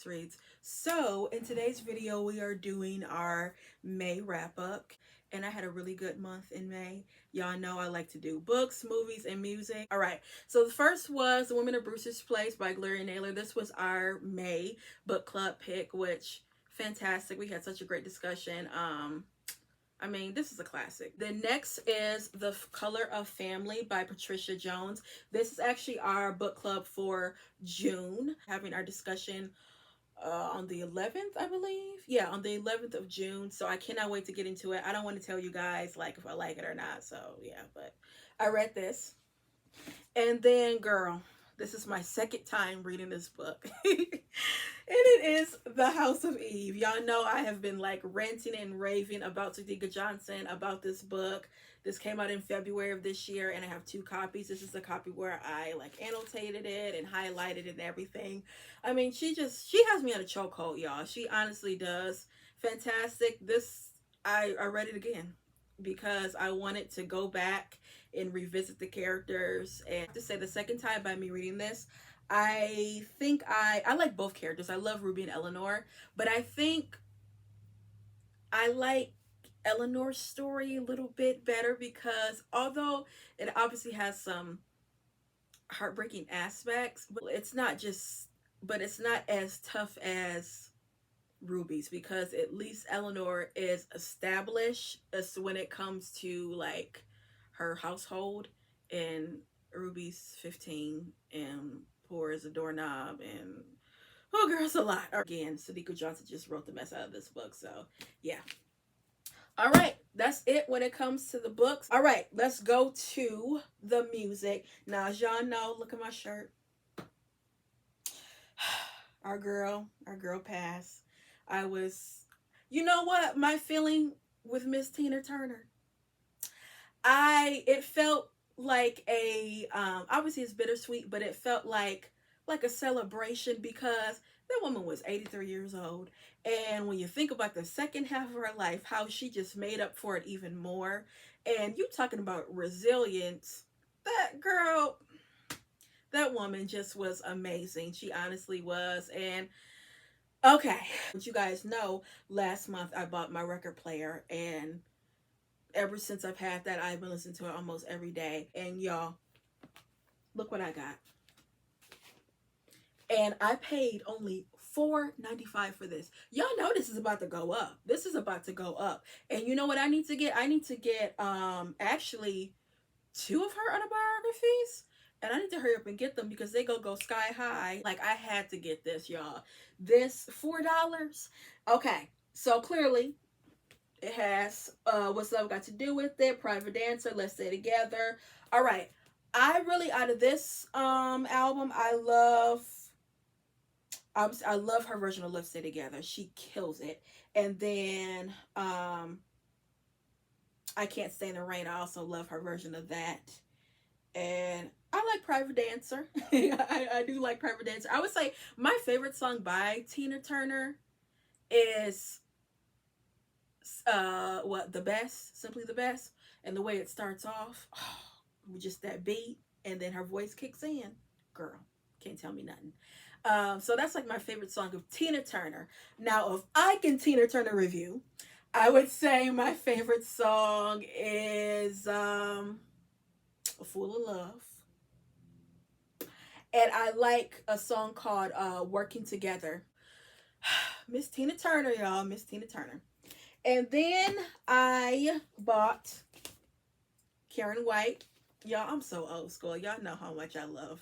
Reads. So in today's video, we are doing our May wrap up. And I had a really good month in May. Y'all know I like to do books, movies, and music. All right. So the first was The Women of Brewster's Place by Gloria Naylor. This was our May book club pick, which fantastic. We had such a great discussion. I mean, this is a classic. The next is The Color of Family by Patricia Jones. This is actually our book club for June, having our discussion on the 11th, I believe. Yeah, on the 11th of June. So I cannot wait to get into it. I don't want to tell you guys like if I like it or not. So yeah, but I read this. And then, girl, this is my second time reading this book. And it is The House of Eve. Y'all know I have been like ranting and raving about Sadika Johnson about this book. This came out in February of this year, and I have 2 copies. This is the copy where I like annotated it and highlighted it and everything. I mean, she has me on a chokehold, y'all. She honestly does. Fantastic. I read it again because I wanted to go back and revisit the characters. And to say the second time by me reading this, I think I like both characters. I love Ruby and Eleanor, but I think I like Eleanor's story a little bit better because although it obviously has some heartbreaking aspects, but it's not as tough as Ruby's, because at least Eleanor is established as when it comes to like her household, and Ruby's 15 and poor as a doorknob, and oh girl, it's a lot. Again, Sadika Johnson just wrote the mess out of this book, so yeah. All right, that's it when it comes to the books. All right, let's go to the music. Now, as y'all know, look at my shirt. Our girl passed. You know what? My feeling with Miss Tina Turner. It felt like obviously it's bittersweet, but it felt like a celebration because that woman was 83 years old. And when you think about the second half of her life, how she just made up for it even more. And you talking about resilience, that woman just was amazing. She honestly was. And okay, but you guys know, last month I bought my record player, and ever since I've had that, I've been listening to it almost every day. And y'all, look what I got. And I paid only $4.95 for this. Y'all know this is about to go up. This is about to go up. And you know what I need to get? I need to get actually 2 of her autobiographies. And I need to hurry up and get them because they go sky high. Like, I had to get this, y'all. This $4. Okay, so clearly it has What's Love Got to Do with It, Private Dancer, Let's Stay Together. All right, I really, out of this album, I love her version of Let's Stay Together. She kills it. And then I Can't Stay in the Rain. I also love her version of that. And I like Private Dancer. I do like Private Dancer. I would say my favorite song by Tina Turner is The Best, Simply the Best. And the way it starts off, just that beat, and then her voice kicks in. Girl, can't tell me nothing. So that's like my favorite song of Tina Turner. Now, if I can Tina Turner review, I would say my favorite song is A Fool of Love. And I like a song called Working Together. Miss Tina Turner, y'all. Miss Tina Turner. And then I bought Karen White. Y'all, I'm so old school. Y'all know how much I love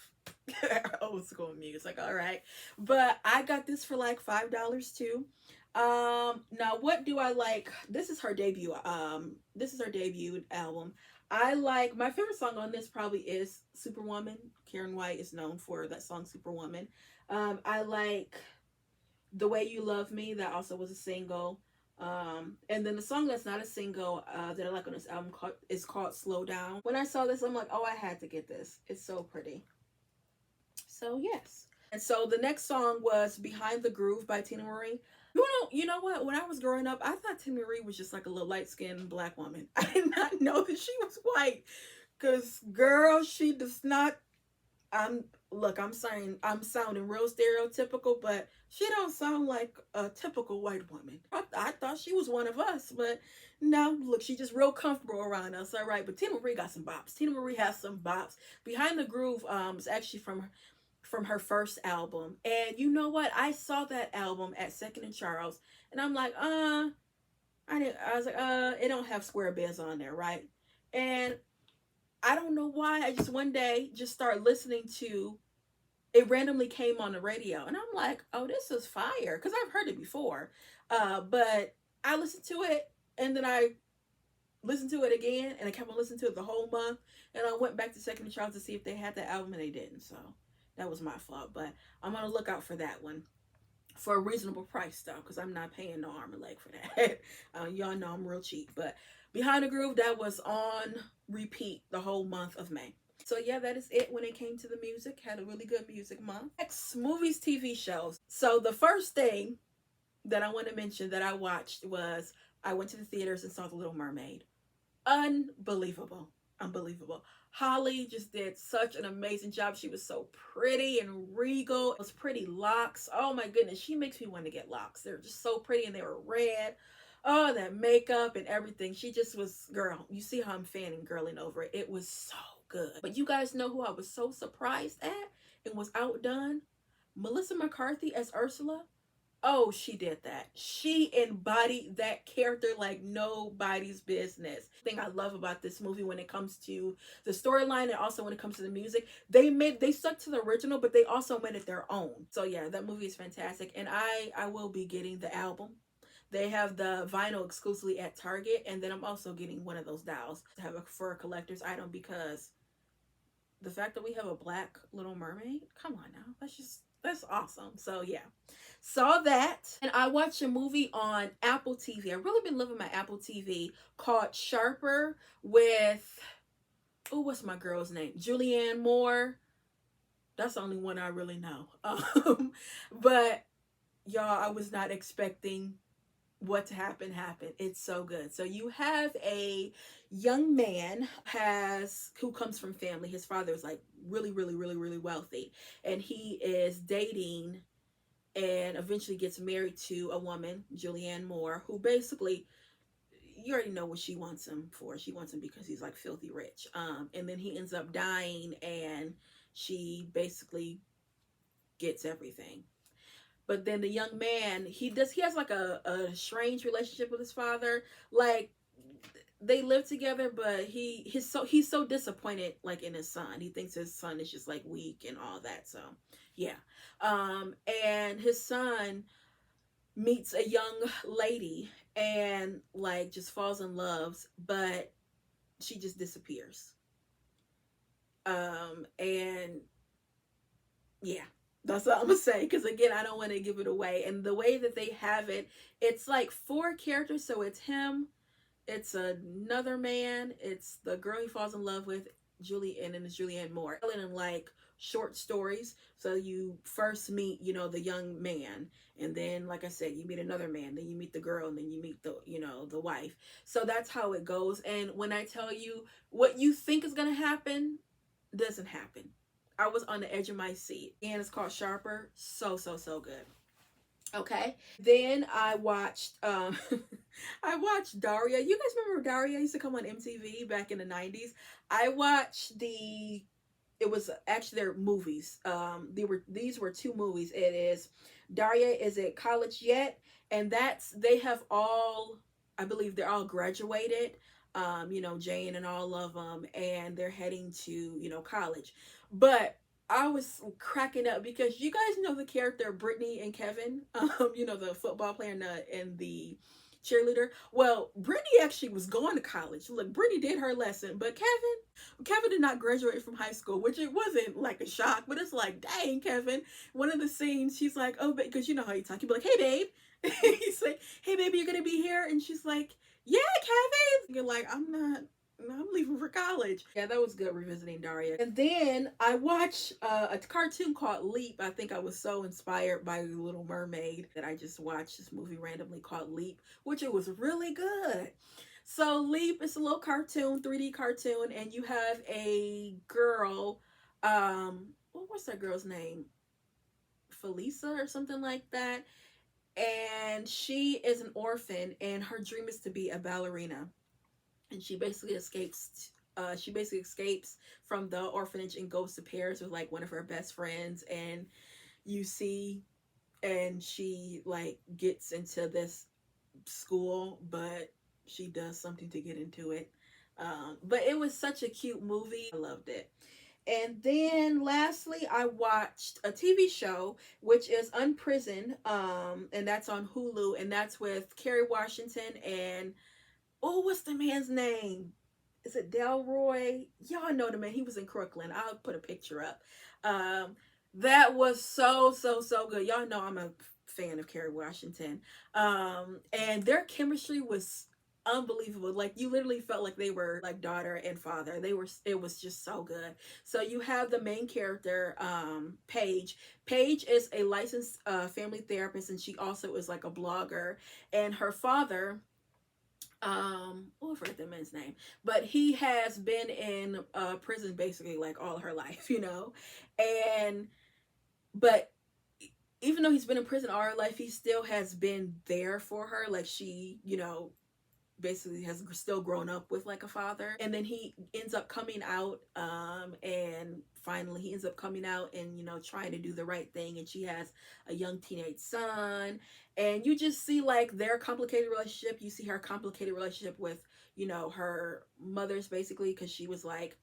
old school music. All right. But I got this for like $5 too. Now what do I like? This is her debut. This is her debut album. I like, my favorite song on this probably is Superwoman. Karen White is known for that song, Superwoman. I like The Way You Love Me. That also was a single. And then the song that's not a single that I like on this album is called Slow Down. When I saw this, I'm like, oh, I had to get this. It's so pretty. So yes. And so the next song was Behind the Groove by Tina Marie. You know what? When I was growing up, I thought Tina Marie was just like a little light-skinned black woman. I did not know that she was white. Because, girl, she does not... look, I'm saying I'm sounding real stereotypical, but she don't sound like a typical white woman. I thought she was one of us, but no, look, she just real comfortable around us. All right, but Tina Marie got some bops. Tina Marie has some bops. Behind the Groove is actually from her first album. And you know what? I saw that album at Second and Charles, and I'm like, I was like, it don't have Square Biz on there, right? And I don't know why. I just one day just started listening to it. Randomly came on the radio, and I'm like, oh, this is fire, because I've heard it before. But I listened to it, and then I listened to it again, and I kept on listening to it the whole month. And I went back to Second and Charles to see if they had the album, and they didn't. So that was my fault. But I'm gonna look out for that one for a reasonable price though, because I'm not paying no arm and leg for that. Y'all know I'm real cheap. But Behind the Groove, that was on repeat the whole month of May. So yeah, that is it when it came to the music. Had a really good music month. Next, movies, TV shows. So the first thing that I want to mention that I watched was I went to the theaters and saw The Little Mermaid. Unbelievable. Unbelievable. Holly just did such an amazing job. She was so pretty and regal. Those pretty locks. Oh my goodness. She makes me want to get locks. They're just so pretty and they were red. Oh, that makeup and everything. She just was, girl, you see how I'm fanning girling over it. It was so good. But you guys know who I was so surprised at and was outdone? Melissa McCarthy as Ursula. Oh, she did that. She embodied that character like nobody's business. The thing I love about this movie when it comes to the storyline and also when it comes to the music, they stuck to the original, but they also made it their own. So yeah, that movie is fantastic. And I will be getting the album. They have the vinyl exclusively at Target, and then I'm also getting one of those dolls to have for a collector's item, because the fact that we have a black Little Mermaid, come on now, that's awesome. So yeah, saw that. And I watched a movie on Apple TV. I've really been loving my Apple TV, called Sharper, with, oh, what's my girl's name? Julianne Moore. That's the only one I really know. But y'all, I was not expecting what to happen. It's so good. So you have a young man who comes from family. His father is like really wealthy, and he is dating and eventually gets married to a woman, Julianne Moore, who basically, you already know what she wants him for. She wants him because he's like filthy rich. And then he ends up dying, and she basically gets everything. But then the young man, he has like a strange relationship with his father. Like, they live together, but he's so disappointed like in his son. He thinks his son is just like weak and all that. So yeah. And his son meets a young lady and like just falls in love, but she just disappears. And yeah, that's all I'm gonna say, because again, I don't want to give it away. And the way that they have it, it's like 4 characters. So it's him, it's another man, it's the girl he falls in love with, Julie, and then it's Julianne Moore. And like short stories. So you first meet, the young man, and then, like I said, you meet another man, then you meet the girl, and then you meet the wife. So that's how it goes. And when I tell you what you think is gonna happen, doesn't happen. I was on the edge of my seat. And it's called Sharper. So good. Okay. Then I watched I watched Daria. You guys remember Daria? Used to come on MTV back in the 90s. I watched it was actually their movies. These were 2 movies. It is Daria Is It College Yet? And they have all, I believe they're all graduated. Jane and all of them, and they're heading to, college. But I was cracking up because you guys know the character Brittany and Kevin, the football player and the cheerleader. Well, Brittany actually was going to college. Look, Brittany did her lesson, but Kevin did not graduate from high school, which it wasn't like a shock, but it's like, dang, Kevin. One of the scenes, she's like, oh, because you know how you talk. You'd be like, hey, babe. He's like, hey, baby, you're going to be here? And she's like, yeah, Kevin. You're like, I'm leaving for college. Yeah, that was good, revisiting Daria. And then I watched a cartoon called Leap. I think I was so inspired by The Little Mermaid that I just watched this movie randomly called Leap, which it was really good. So Leap is a little cartoon, 3D cartoon, and you have a girl, what's that girl's name? Felisa or something like that. And she is an orphan, and her dream is to be a ballerina. And she basically escapes from the orphanage and goes to Paris with like one of her best friends. And you see, and she like gets into this school, but she does something to get into it. But it was such a cute movie. I loved it. And then lastly, I watched a TV show, which is Unprisoned, and that's on Hulu, and that's with Kerry Washington and, oh, what's the man's name? Is it Delroy? Y'all know the man. He was in Crooklyn. I'll put a picture up. Um, that was so good. Y'all know I'm a fan of Kerry Washington. And their chemistry was unbelievable. Like, you literally felt like they were like daughter and father. They were. It was just so good. So you have the main character, Paige. Paige is a licensed family therapist, and she also is like a blogger. And her father, oh, I forget the man's name, but he has been in prison basically like all her life, you know. And but even though he's been in prison all her life, he still has been there for her. Like, she, you know, basically has still grown up with like a father. And then he ends up coming out, and finally he ends up coming out and, you know, trying to do the right thing. And she has a young teenage son, and you just see like their complicated relationship. You see her complicated relationship with, you know, her mother's, basically, because she was like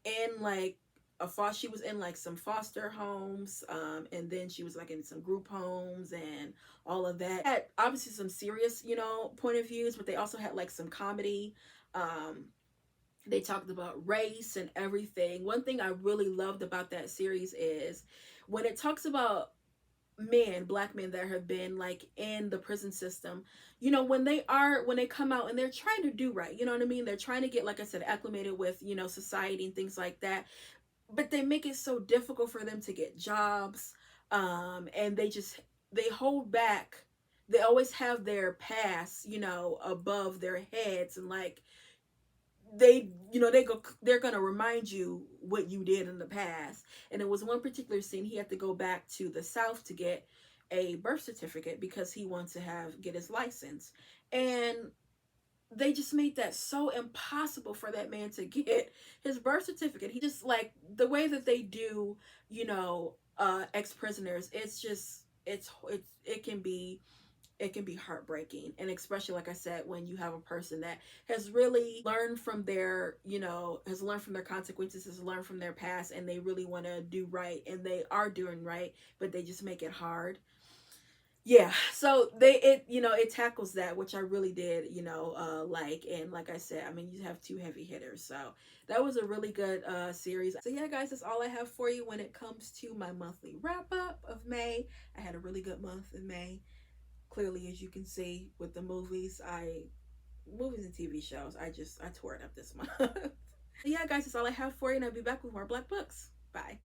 in like she was in like some foster homes, and then she was like in some group homes and all of that. Had obviously some serious, you know, point of views, but they also had like some comedy. They talked about race and everything. One thing I really loved about that series is when it talks about black men that have been like in the prison system, you know, when they come out and they're trying to do right, you know what I mean, they're trying to get, like I said, acclimated with, you know, society and things like that, but they make it so difficult for them to get jobs. And they hold back. They always have their past, you know, above their heads, and like they're gonna remind you what you did in the past. And it was one particular scene, he had to go back to the South to get a birth certificate because he wants to get his license. And they just made that so impossible for that man to get his birth certificate. He just, like, the way that they do, you know, ex-prisoners, it's just it can be heartbreaking. And especially, like I said, when you have a person that has really learned from their, you know, has learned from their consequences, has learned from their past, and they really want to do right, and they are doing right, but they just make it hard. Yeah, so it tackles that, which I really did, you know, like. And like I said, I mean, you have two heavy hitters, so that was a really good series. So yeah, guys, that's all I have for you when it comes to my monthly wrap up of May. I had a really good month in May, clearly, as you can see with the movies and TV shows. I tore it up this month. Yeah, guys, that's all I have for you, and I'll be back with more black books. Bye.